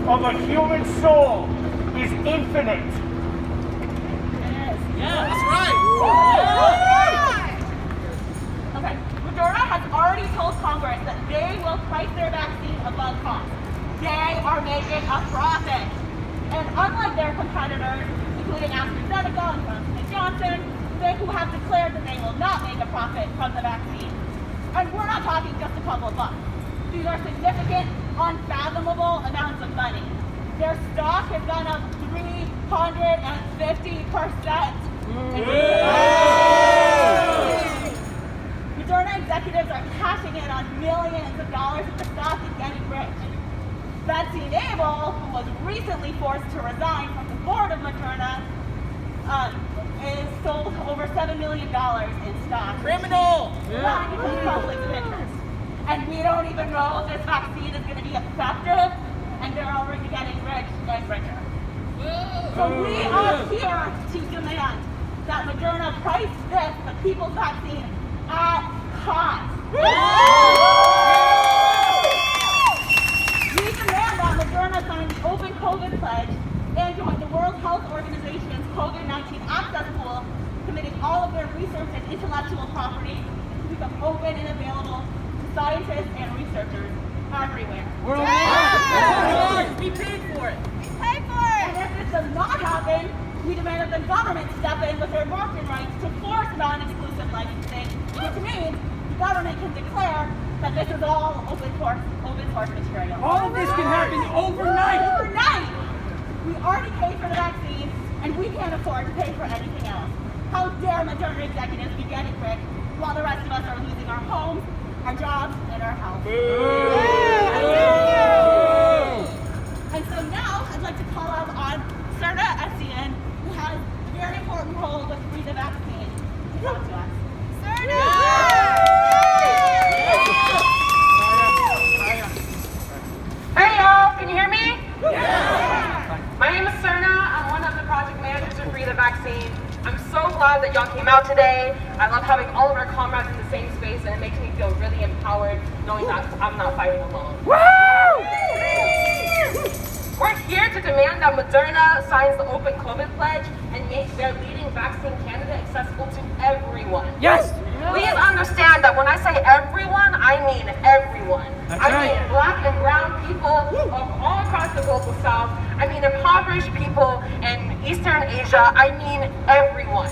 of a human soul is infinite. Yeah, that's right. Okay, Moderna has already told Congress that they will price their vaccine above cost. They are making a profit. And unlike their competitors, including AstraZeneca and Johnson & Johnson, they who have declared that they will not make a profit from the vaccine. And we're not talking just a couple of bucks. These are significant, unfathomable amounts of money. Their stock has gone up 350%. Moderna executives are cashing in on millions of dollars of the stock and getting rich. Vaccine Abel, who was recently forced to resign from the board of Moderna, is sold over $7 million in stock. Criminal! Not because of conflicts of interest. And we don't even know if this vaccine is going to be effective, and they're already getting rich and richer. So we are here to demand that Moderna price this, the people's vaccine, at cost. We demand that Moderna sign the Open COVID Pledge and join the World Health Organization's COVID-19 Access Pool, committing all of their research and intellectual property to become open and available to scientists and researchers everywhere. We paid for it. And if this does not happen, we demand that the government step in with their marketing rights to force non-exclusive licensing, which means the government can declare that this is all open source material. All of this can happen overnight. Overnight! We already paid for the vaccine, and we can't afford to pay for anything else. How dare Moderna executives be getting rich while the rest of us are losing our homes, our jobs, and our health. And so now, I'd like to call out on Serta Etienne, who has a very important role with Free the Vaccine, to talk to us. Serta! Hey y'all, can you hear me? Yeah! My name is Serna. I'm one of the project managers of Free the Vaccine. I'm so glad that y'all came out today. I love having all of our comrades in the same space, and it makes me feel really empowered knowing that I'm not fighting alone. We're here to demand that Moderna signs the Open COVID Pledge and make their leading vaccine candidate accessible to everyone. Yes! Please understand that when I say everyone, I mean everyone. That's I right. mean black and brown people of all across the global south. I mean impoverished people in Eastern Asia. I mean everyone.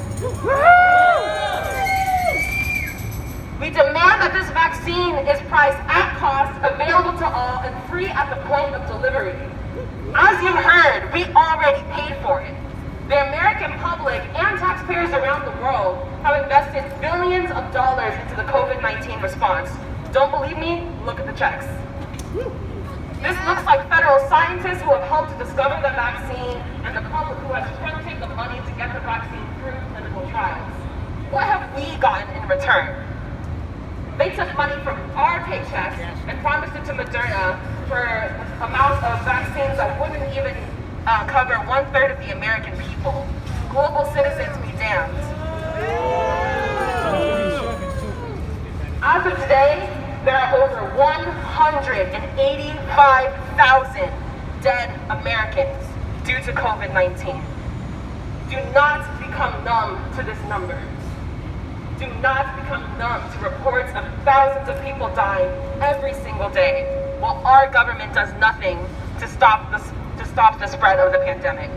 We demand that this vaccine is priced at cost, available to all, and free at the point of delivery. As you heard, we already paid for it. The American public and taxpayers around the world have invested billions of dollars into the COVID-19 response. Don't believe me? Look at the checks. This looks like federal scientists who have helped to discover the vaccine and the public who has fronted the money to get the vaccine through clinical trials. What have we gotten in return? They took money from our paychecks and promised it to Moderna for amounts of vaccines that wouldn't even cover 1/3 of the American people. Global citizens be damned. As of today, there are over 185,000 dead Americans due to COVID-19. Do not become numb to this number. Do not become numb to reports of thousands of people dying every single day, while our government does nothing to stop the spread of the pandemic.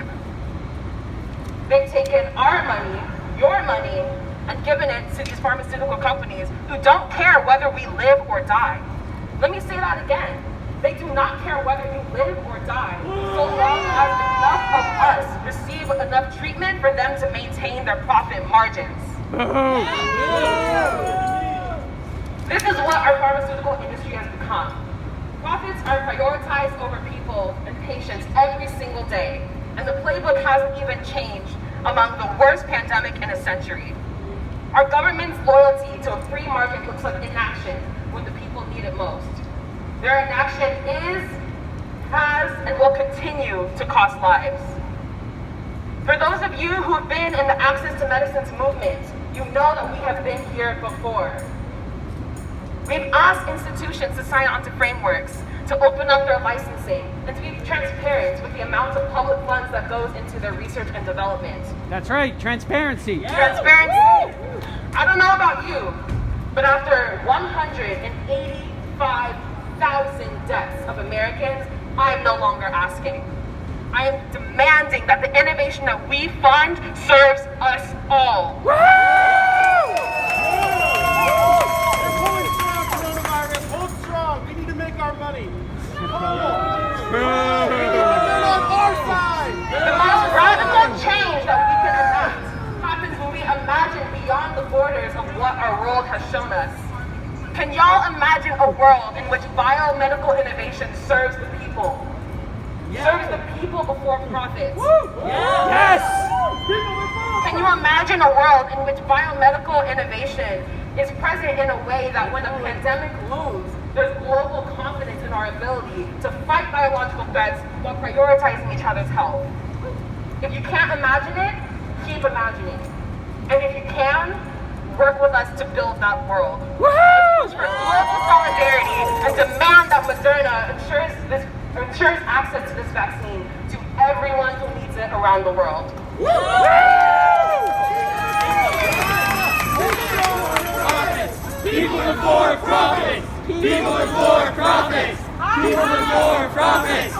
They've taken our money, your money, and given it to these pharmaceutical companies who don't care whether we live or die. Let me say that again. They do not care whether you live or die, so long as enough of us receive enough treatment for them to maintain their profit margins. This is what our pharmaceutical industry has become. Profits are prioritized over people and patients every single day, and the playbook hasn't even changed among the worst pandemic in a century. Our government's loyalty to a free market looks like inaction when the people need it most. Their inaction is, has, and will continue to cost lives. For those of you who have been in the Access to Medicines movement, you know that we have been here before. We've asked institutions to sign onto frameworks, to open up their licensing, and to be transparent with the amount of public funds that goes into their research and development. That's right, transparency. Transparency. I don't know about you, but after 185,000 deaths of Americans, I am no longer asking. I am demanding that the innovation that we fund serves us all. Coronavirus, hold strong. We need to make our money. The most radical change that we can enact happens when we imagine beyond the borders of what our world has shown us. Can y'all imagine a world in which biomedical innovation serves the people? Serves the people before profits? Yes! Can you imagine a world in which biomedical innovation is present in a way that when a pandemic looms, there's global confidence in our ability to fight biological threats while prioritizing each other's health? If you can't imagine it, keep imagining. And if you can, work with us to build that world. Let's push for global solidarity and demand that Moderna ensures access to this vaccine to everyone who needs it around the world. People before profits! People before profits! People before profits!